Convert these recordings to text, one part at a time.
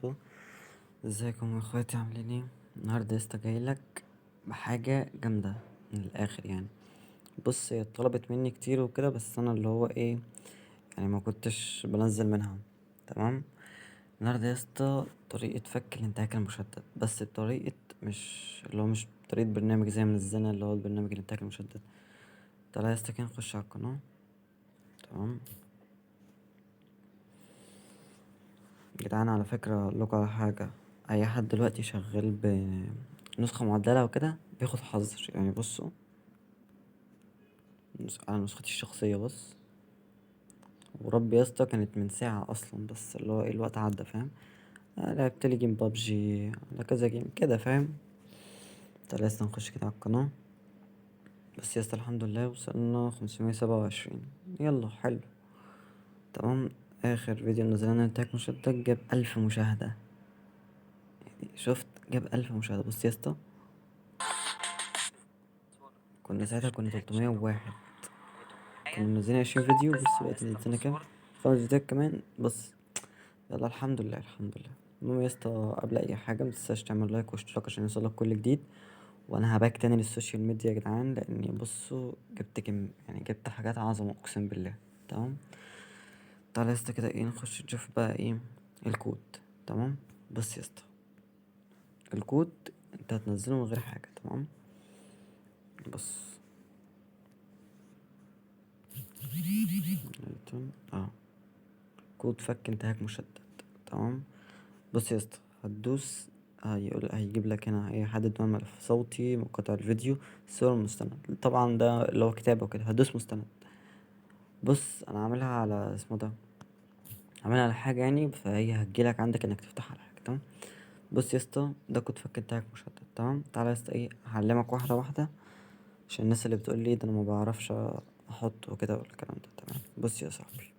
وبركاته. ازيكم يا اخواتي، عاملين ايه؟ النهارده لسه جايلك بحاجه جامده من الاخر يعني. بص، هي طلبت مني كتير وكده، بس انا اللي هو ايه، يعني ما كنتش بنزل منها. تمام. النهارده يا اسطى طريقه فك الانتهاك المشدد، بس بطريقه، مش بطريقه برنامج زي ما نزلنا اللي هو البرنامج الانتهاك المشدد. تعالى يا اسطى كده نخش على القناه. تمام يا جدعان، على فكرة أقولكوا على حاجة. أي حد دلوقتي شغال بنسخة معدلة وكده بياخد حظر، يعني بصوا على نسختي الشخصية بص. وربي يا اسطى كانت من ساعة أصلا، بس اللي هو ايه الوقت عدى، فاهم؟ لعبتلي جيم بابجي على كذا جيم كده، فاهم؟ تعالى لسه نخش كده على القناة. بس يا اسطى الحمد لله وصلنا 527. يلا حلو. تمام. آخر فيديو نزلنا انتاج مشترك جاب 1000 مشاهدة. شفت؟ جاب 1000 مشاهدة. بص يا اسطى، كنا ساعتها 301. كنا منزلين 20 فيديو، بص دلوقتي نزلنا كام؟ 5 فيديوهات كمان بس. يلا الحمد لله الحمد لله. المهم يا اسطى، قبل اي حاجه متنساش تعمل لايك واشتراك عشان يوصلك كل جديد. وانا هباك تاني للسوشيال ميديا يا جدعان، لاني بصوا جبت يعني جبت حاجات عظمه اقسم بالله. تمام. تعالى يا اسطى كده ايه، نخش نشوف بقى ايه الكود. تمام. بص يا اسطى، الكود انت هتنزله من غير حاجه. تمام. بص اه كود فك انتهاك مشدد. تمام. بص يا اسطى، هتدوس، هيجيب لك هنا هيحدد نوع الملف: صوتي، مقاطع الفيديو، صور، مستند. طبعا ده اللي هو كتابة وكده، هتدوس مستند. بص انا عاملها على اسمه ده، عاملها على حاجة يعني، فهي هتجيلك عندك انك تفتحها على حاجة. تمام. بص يا اسطى، ده كود فك انتهاك مشدد. تمام. تعالى يا اسطى ايه، هعلمك واحدة واحدة عشان الناس اللي بتقول لي ده انا ما بعرفش احط وكده والكلام ده. تمام. بص يا صاحبي،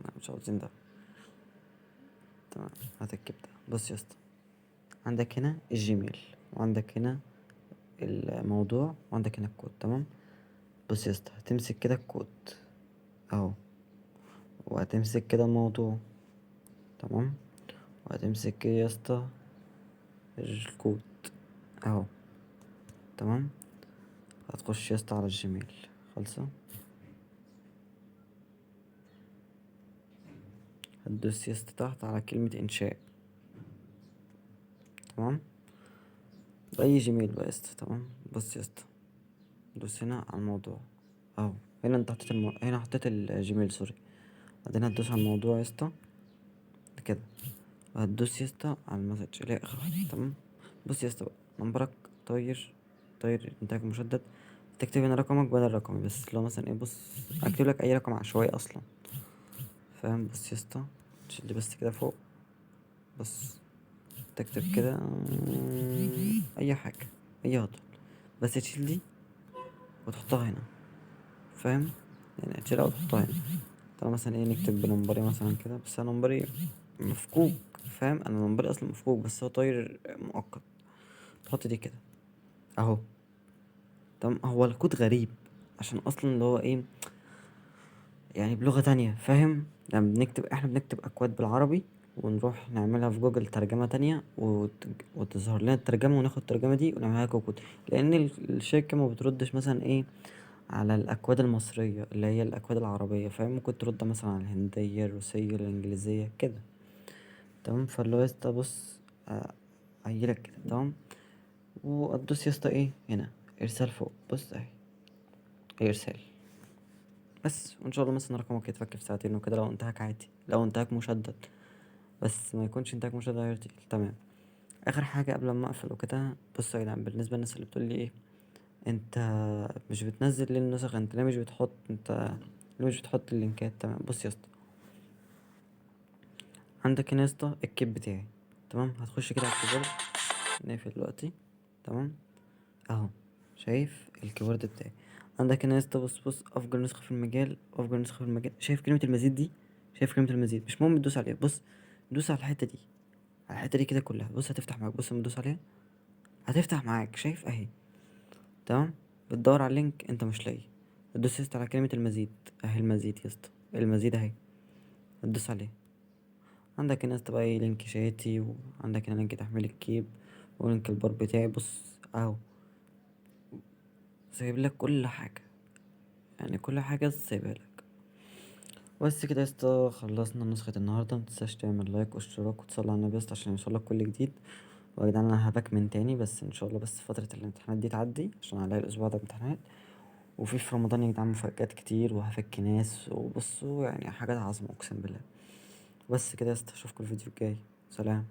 لا مش عاوزين ده. تمام. هتكتب ده. بص يا اسطى، عندك هنا الجيميل، وعندك هنا الموضوع، وعندك هنا الكود. تمام. بص يا اسطى، هتمسك كده الكود اهو، وهتمسك كده الموضوع. تمام. وهتمسك كده يا اسطى الكود اهو. تمام. هتخش يا اسطى على الجيميل. خالصة. هتدوس يا اسطى تحت على كلمة انشاء. تمام. بأي جيميل بقى يا اسطى. تمام. بص يا اسطى، دوس هنا على الموضوع اهو. هنا انت حطيت هنا حطيت الجيميل، سوري. بعدين هتدوس على الموضوع يا اسطى كده، وهتدوس يا اسطى على المسج اللي هي اخر واحدة. تمام. بص يا اسطى بقى، نمبرك طاير، طاير انتهاك مشدد. تكتب هنا رقمك بدل رقمي، بس لو مثلا ايه، بص اكتب لك اي رقم عشوائي اصلا، فاهم؟ بص يا اسطى، تشيل بس كده فوق. بص، تكتب كده اي حاجة، اي هطل، بس تشيل دي وتحطها هنا، فاهم؟ يعني تشيلها وتحطها هنا. طالما مثلا ايه، نكتب بنمبري مثلا كده، بس انا نمبري مفكوك، فاهم؟ انا نمبري اصلا مفكوك، بس هو طاير مؤقت. تحط دي كده اهو. تمام. هو الكود غريب عشان اصلا اللي هو ايه، يعني بلغة تانية، فاهم؟ لما احنا بنكتب اكواد بالعربي، ونروح نعملها في جوجل ترجمة تانية وتظهر لنا الترجمة، وناخد الترجمة دي ونعملها كود. لان الشركة ما بتردش مثلا ايه على الاكواد المصرية اللي هي الاكواد العربية، فاهم؟ ممكن ترد مثلا على الهندية، الروسية، الانجليزية كده. تمام. فاللي هو يا اسطى بص، هيجيلك كده. تمام. وتدوس يا اسطى ايه هنا، ارسال فوق. بص اهي، ارسال. بس وان شاء الله مثلا رقمك يتفك في ساعتين وكده، لو انتهاك عادي، لو انتهاك مشدد، بس ما يكونش انتهاك مشدد هيرتقل. تمام. اخر حاجه قبل ما اقفل وكده، بصوا يا جدعان، بالنسبه للناس اللي بتقول لي ايه، انت مش بتنزل ليه النسخ، انت ليه مش بتحط، انت ليه مش بتحط اللينكات؟ تمام. بص يا اسطى، عندك هنا يا اسطى الكيب بتاعي. تمام. هتخش كده على الكيبورد، نقفل دلوقتي. تمام. اهو، شايف الكيبورد بتاعي؟ عندك هنا يا اسطى، بص افجر نسخه في المجال، افجر نسخه في المجال. شايف كلمه المزيد دي؟ شايف كلمه المزيد؟ مش مهم تدوس عليها. بص، دوس على الحته دي، على الحته دي كده كلها. بص هتفتح معاك، بص لما تدوس عليها هتفتح معاك، شايف اهي؟ تمام. بتدور على اللينك انت مش لاقي، تدوس يا اسطى على كلمه المزيد اهي، المزيد يا اسطى، المزيد اهي، تدوس عليه. عندك هنا يا اسطى بقى ايه لينك شاتي، وعندك هنا لينك تحميل الكيب، ولينك البار بتاعي. بص اهو سايب لك كل حاجة، يعني كل حاجة سايبها لك. بس كده يا اسطى خلصنا نسخة النهاردة. متنساش تعمل لايك واشتراك وتصلي على النبي يا اسطى عشان يوصلك كل جديد. ويا جدعان انا هباك من تاني، بس ان شاء الله بس فترة الامتحانات دي تعدي عشان عليا الاسبوع ده امتحانات. وفي رمضان يا جدعان مفاجآت كتير وهفك ناس، وبصوا يعني حاجات عظمة اقسم بالله. بس كده يا اسطى اشوفكوا الفيديو الجاي. سلام.